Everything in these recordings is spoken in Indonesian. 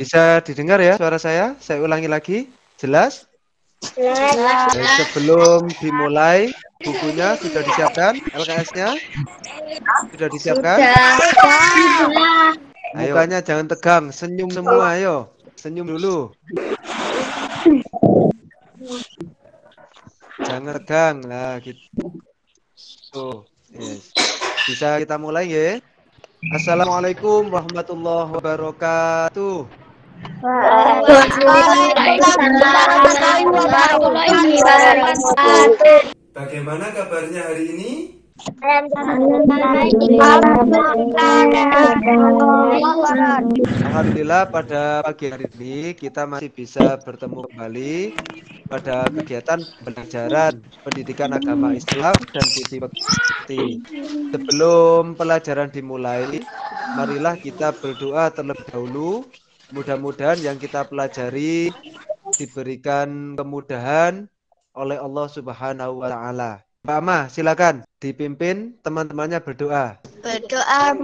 Bisa didengar ya suara saya? Saya ulangi lagi. Jelas? Jelas. Baik, sebelum dimulai, bukunya sudah disiapkan? LKS-nya sudah disiapkan? Sudah. Ayo. Mukanya jangan tegang, senyum semua, ayo. Senyum dulu. Jangan tegang. Nah, gitu. Yes. Bisa kita mulai ya? Assalamualaikum warahmatullahi wabarakatuh. Waalaikumsalam warahmatullahi wabarakatuh. Bagaimana kabarnya hari ini? Alhamdulillah pada pagi hari ini kita masih bisa bertemu kembali pada kegiatan pembelajaran pendidikan agama Islam dan budi pekerti. Sebelum pelajaran dimulai, marilah kita berdoa terlebih dahulu. Mudah-mudahan yang kita pelajari diberikan kemudahan oleh Allah Subhanahu wa taala. Mbak Ama, silakan dipimpin teman-temannya berdoa. Berdoa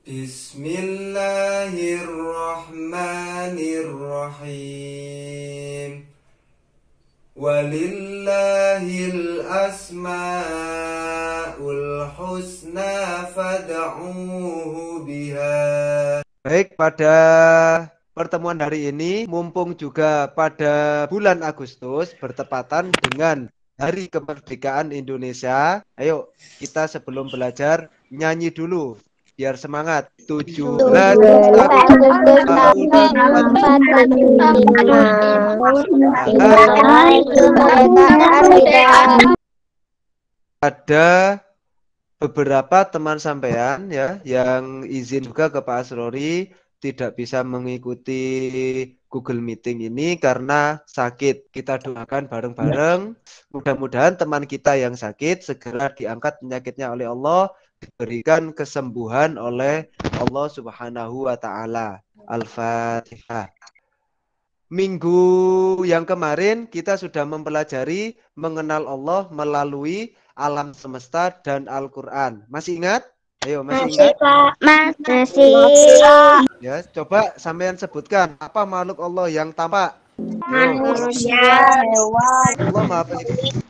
Bismillahirrahmanirrahim. Walillahil asmaul husna fad'uhu biha. Baik, pada pertemuan hari ini mumpung juga pada bulan Agustus bertepatan dengan Hari Kemerdekaan Indonesia. Ayo kita sebelum belajar nyanyi dulu biar semangat. 17 ada beberapa teman sampean ya yang izin juga ke Pak Asrori tidak bisa mengikuti Google Meeting ini karena sakit. Kita doakan bareng-bareng. Mudah-mudahan teman kita yang sakit segera diangkat penyakitnya oleh Allah, diberikan kesembuhan oleh Allah Subhanahu wa taala. Al-Fatihah. Minggu yang kemarin kita sudah mempelajari mengenal Allah melalui alam semesta dan Al-Quran. Masih ingat? Ayo, masih ingat? Masih. Ya, coba sampean sebutkan apa makhluk Allah yang tampak? Manusia, hewan, Allah Maha Pencipta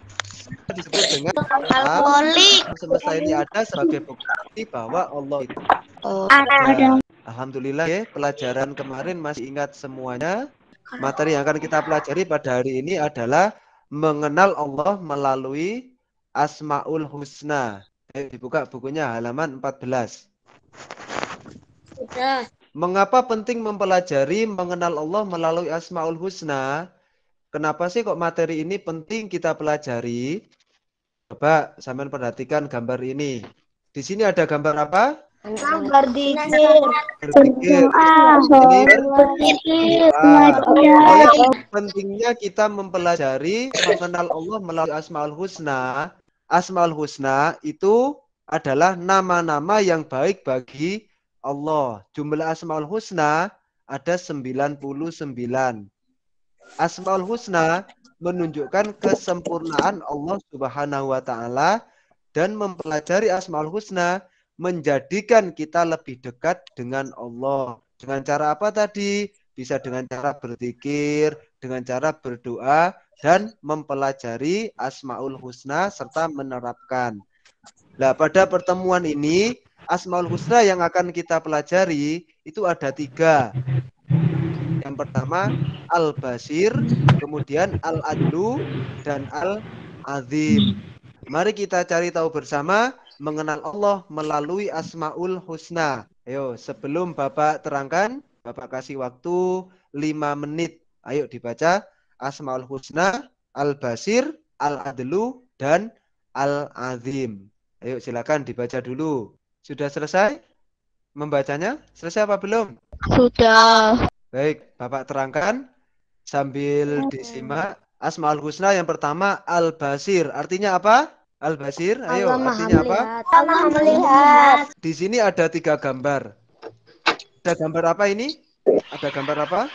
disebut dengan alkoholik. alam semesta ini ada sebagai bukti bahwa Allah itu Ada. Alhamdulillah ya, pelajaran kemarin masih ingat semuanya. Materi yang akan kita pelajari pada hari ini adalah mengenal Allah melalui Asmaul Husna. Dibuka bukunya halaman 14. Sudah. Mengapa penting mempelajari mengenal Allah melalui Asmaul Husna? Kenapa sih kok materi ini penting kita pelajari? Coba sampean perhatikan gambar ini. Di sini ada gambar apa? Berzikir. Berpikir. Ini pentingnya kita mempelajari mengenal Allah melalui Asmaul Husna. Asmaul Husna itu adalah nama-nama yang baik bagi Allah. Jumlah Asmaul Husna ada 99. Asmaul Husna menunjukkan kesempurnaan Allah Subhanahu wa taala dan mempelajari Asmaul Husna menjadikan kita lebih dekat dengan Allah. Dengan cara apa tadi? Bisa dengan cara berzikir, dengan cara berdoa, dan mempelajari Asmaul Husna serta menerapkan. Nah, pada pertemuan ini, Asmaul Husna yang akan kita pelajari itu ada 3. Yang pertama, Al-Basir, kemudian Al-Adlu, dan Al-Azim. Mari kita cari tahu bersama mengenal Allah melalui Asmaul Husna. Ayo, sebelum Bapak terangkan, Bapak kasih waktu 5 menit. Ayo dibaca Asmaul Husna, Al-Basir, Al-Adlu, dan Al-Azim. Ayo silakan dibaca dulu. Sudah selesai membacanya? Selesai apa belum? Sudah. Baik, Bapak terangkan sambil disimak. Asmaul Husna yang pertama Al-Basir. Artinya apa? Al-Basir, Allah ayo Maha artinya apa? melihat. Allah Maha melihat. Di sini ada 3 gambar. Ada gambar apa ini? Ada gambar apa?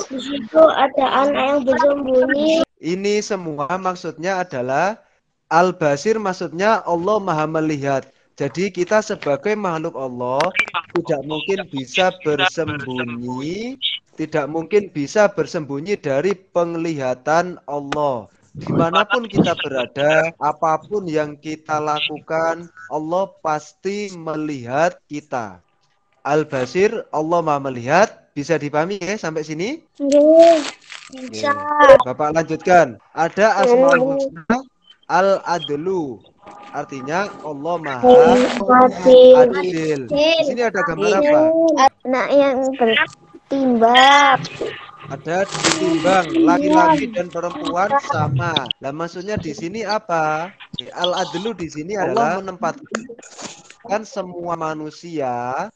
Di situ ada anak yang bersembunyi. Ini semua maksudnya adalah Al-Basir, maksudnya Allah Maha Melihat. Jadi kita sebagai makhluk Allah tidak mungkin bisa bersembunyi, tidak mungkin bisa bersembunyi dari penglihatan Allah. Dimanapun kita berada, apapun yang kita lakukan, Allah pasti melihat kita. Al-Basir, Allah Maha Melihat. Bisa dipahami ya sampai sini? Bisa. Bapak lanjutkan. Ada Asmaul Husna Al-Adlu. Artinya Allah Maha Adil. Di sini ada gambar apa? Anak yang bertimbang. Ada ditimbang laki-laki dan perempuan sama. Lah maksudnya di sini apa? Al-Adlu di sini adalah menempatkan semua manusia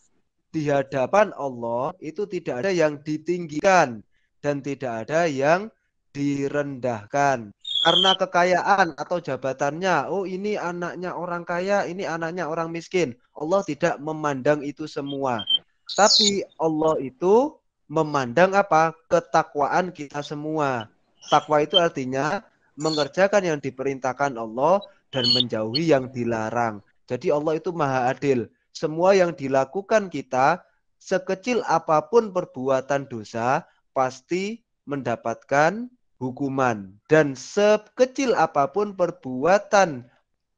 di hadapan Allah itu tidak ada yang ditinggikan dan tidak ada yang direndahkan karena kekayaan atau jabatannya. Oh, ini anaknya orang kaya, ini anaknya orang miskin. Allah tidak memandang itu semua. Tapi Allah itu memandang apa? Ketakwaan kita semua. Takwa itu artinya mengerjakan yang diperintahkan Allah dan menjauhi yang dilarang. Jadi Allah itu maha adil. Semua yang dilakukan kita, sekecil apapun perbuatan dosa, pasti mendapatkan hukuman. Dan sekecil apapun perbuatan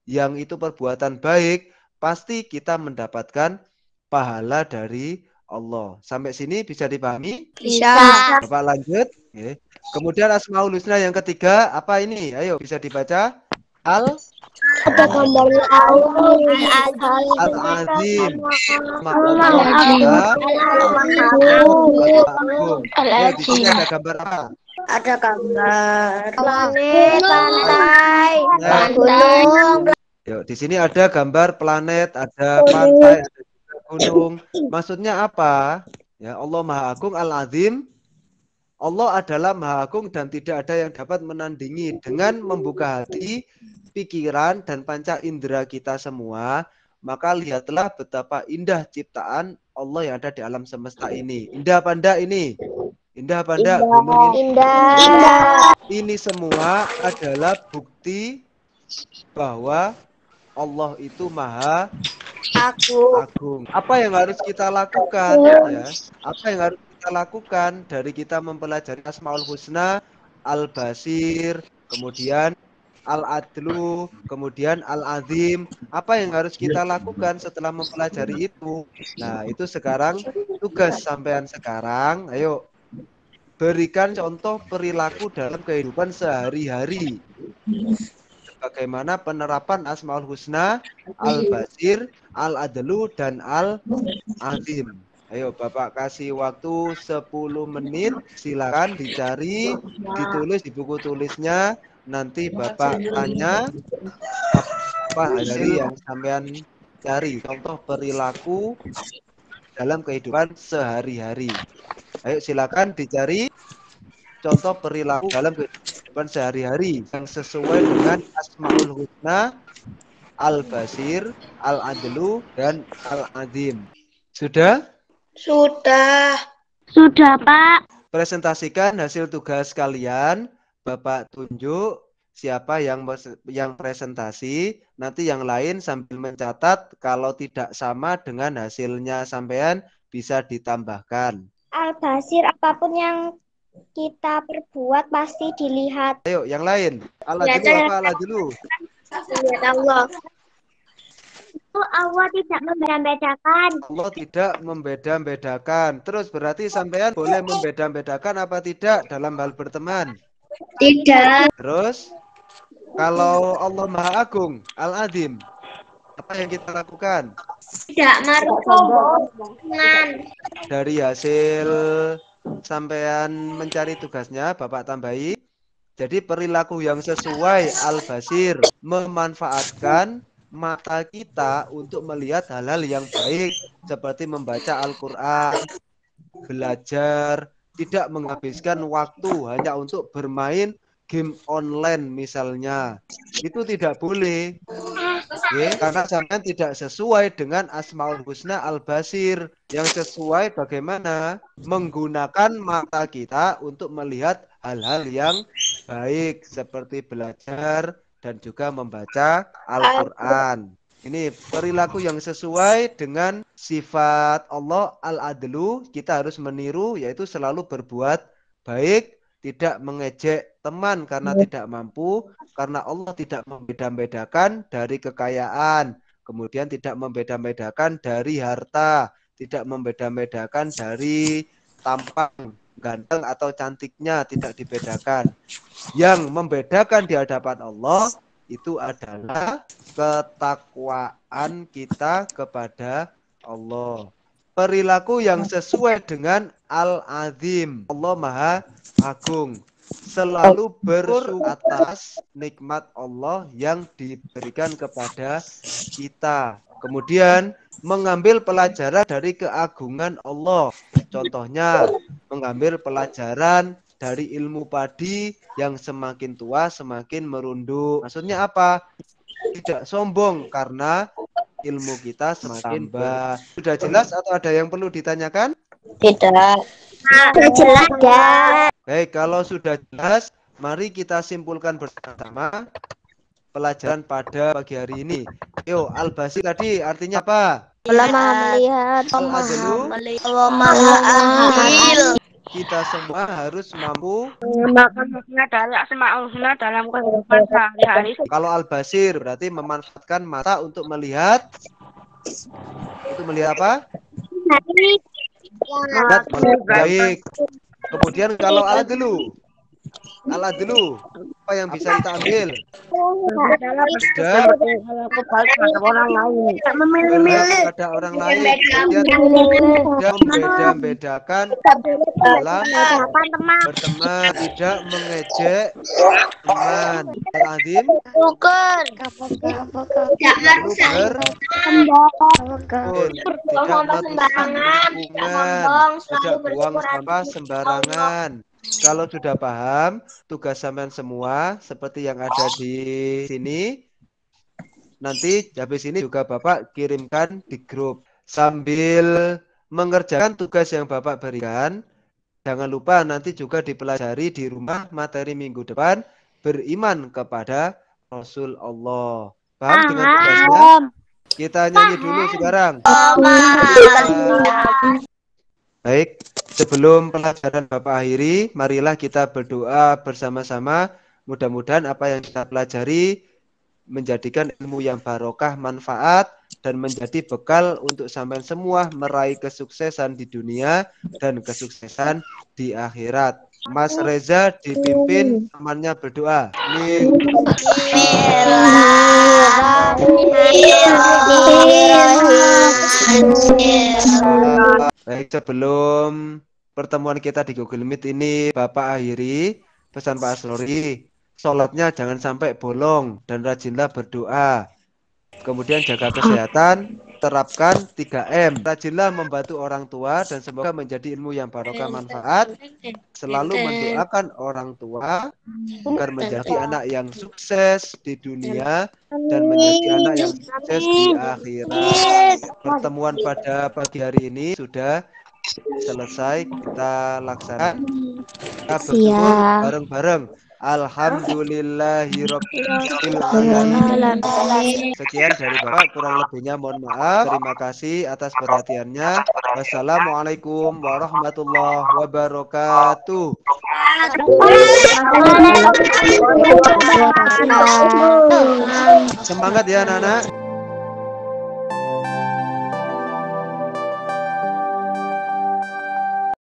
yang itu perbuatan baik, pasti kita mendapatkan pahala dari Allah. Sampai sini bisa dipahami? Bisa. Bapak lanjut. Oke. Kemudian Asmaul Husna yang ketiga, apa ini? Ayo bisa dibaca. Ada gambarnya Al-Azim. Di sini ada gambar apa? Ada gambar planet, pantai, gunung. Yuk, di sini ada gambar planet, ada pantai, ada juga gunung. Maksudnya apa? Ya, Allah Maha Agung Al-Azim. Allah adalah Maha Agung dan tidak ada yang dapat menandingi. Dengan membuka hati, pikiran, dan panca indera kita semua, maka lihatlah betapa indah ciptaan Allah yang ada di alam semesta ini. Indah apa enggak ini? Indah apa enggak gunung ini? Indah. Ini semua adalah bukti bahwa Allah itu Maha Agung. Apa yang harus kita lakukan? Ya, apa yang harus kita lakukan dari kita mempelajari Asmaul Husna, Al-Basir, kemudian Al-Adlu, kemudian Al-Azim. Apa yang harus kita lakukan setelah mempelajari itu? Nah, itu sekarang tugas sampean sekarang. Ayo, berikan contoh perilaku dalam kehidupan sehari-hari. Bagaimana penerapan Asmaul Husna, Al-Basir, Al-Adlu, dan Al-Azim. Ayo Bapak kasih waktu 10 menit. Silakan dicari, ditulis di buku tulisnya. Nanti Bapak tanya apa dari yang sampean cari. Contoh perilaku dalam kehidupan sehari-hari. Ayo silakan dicari contoh perilaku dalam kehidupan sehari-hari yang sesuai dengan Asmaul Husna, Al-Basir, Al-Adlu, dan Al-Azim. Sudah? Sudah. Sudah, Pak. Presentasikan hasil tugas kalian. Bapak tunjuk siapa yang presentasi. Nanti yang lain sambil mencatat. Kalau tidak sama dengan hasilnya sampean bisa ditambahkan. Al-Basir, apapun yang kita perbuat pasti dilihat. Ayo, yang lain. Al-Adlu apa Al-Adlu? Lihat Allah. Itu Allah tidak membeda-bedakan. Allah tidak membeda-bedakan. Terus berarti sampean boleh membeda-bedakan apa tidak dalam hal berteman? Tidak. Terus kalau Allah Maha Agung, Al-Azim, apa yang kita lakukan? Tidak merupakan. Dari hasil sampean mencari tugasnya, Bapak tambahi. Jadi perilaku yang sesuai al-basir memanfaatkan mata kita untuk melihat hal-hal yang baik seperti membaca Al-Quran, belajar, tidak menghabiskan waktu hanya untuk bermain game online misalnya. Itu tidak boleh. Oke, karena sampean tidak sesuai dengan Asmaul Husna Al-Basir. Yang sesuai bagaimana? Menggunakan mata kita untuk melihat hal-hal yang baik seperti belajar dan juga membaca Al-Quran. Ini perilaku yang sesuai dengan sifat Allah Al-Adlu. Kita harus meniru, yaitu selalu berbuat baik, tidak mengejek teman karena tidak mampu, karena Allah tidak membeda-bedakan dari kekayaan, kemudian tidak membeda-bedakan dari harta, tidak membeda-bedakan dari tampang, ganteng atau cantiknya, tidak dibedakan. Yang membedakan di hadapan Allah itu adalah ketakwaan kita kepada Allah. Perilaku yang sesuai dengan Al-Azim. Allah Maha Agung. Selalu bersyukur atas nikmat Allah yang diberikan kepada kita. Kemudian mengambil pelajaran dari keagungan Allah. Contohnya mengambil pelajaran dari ilmu padi yang semakin tua semakin merunduk. Maksudnya apa? Tidak sombong karena ilmu kita semakin tambah. Sudah jelas atau ada yang perlu ditanyakan? Tidak. Sudah jelas, Kak. Baik, kalau sudah jelas, mari kita simpulkan bersama pelajaran pada pagi hari ini. Yo, Al-Basir tadi artinya apa? Allah Maha melihat, Al-Adlu, Allah Maha adil. kita semua harus mampu mengembangkan makna dari Asmaul Husna dalam kehidupan sehari-hari. Kalau Al-Basir berarti memanfaatkan mata untuk melihat apa? Melihat baik. Kemudian kalau Al-Adlu apa yang bisa kita ambil? Sudah Orang lain. pada orang lain, kemudian tidak membeda-bedakan dalam berteman, tidak mengejek teman. Al-Azim Bukan. tidak merusak lingkungan, tidak buang sampah sembarangan. Kalau sudah paham tugas sampean semua seperti yang ada di sini, nanti habis ini juga Bapak kirimkan di grup. Sambil mengerjakan tugas yang Bapak berikan, jangan lupa nanti juga dipelajari di rumah materi minggu depan, beriman kepada Rasul Allah. Paham dengan tugasnya? Kita nyanyi dulu sekarang. Baik, sebelum pelajaran Bapak akhiri, marilah kita berdoa bersama-sama. Mudah-mudahan apa yang kita pelajari menjadikan ilmu yang barokah, manfaat, dan menjadi bekal untuk sampai semua meraih kesuksesan di dunia dan kesuksesan di akhirat. Mas Reza dipimpin temannya berdoa. Amin. Baik, sebelum pertemuan kita di Google Meet ini Bapak akhiri pesan Pak Aslori, sholatnya jangan sampai bolong dan rajinlah berdoa. Kemudian jaga kesehatan, terapkan 3M. Rajinlah membantu orang tua dan semoga menjadi ilmu yang barokah manfaat. Selalu mendoakan orang tua agar menjadi anak yang sukses di dunia dan menjadi anak yang sukses di akhirat. Pertemuan pada pagi hari ini sudah selesai, kita laksanakan. Kita bersyukur bareng-bareng. Alhamdulillahirabbil alamin. Sekian dari Bapak, kurang lebihnya mohon maaf. Terima kasih atas perhatiannya. Wassalamualaikum warahmatullahi wabarakatuh. Semangat ya anak-anak.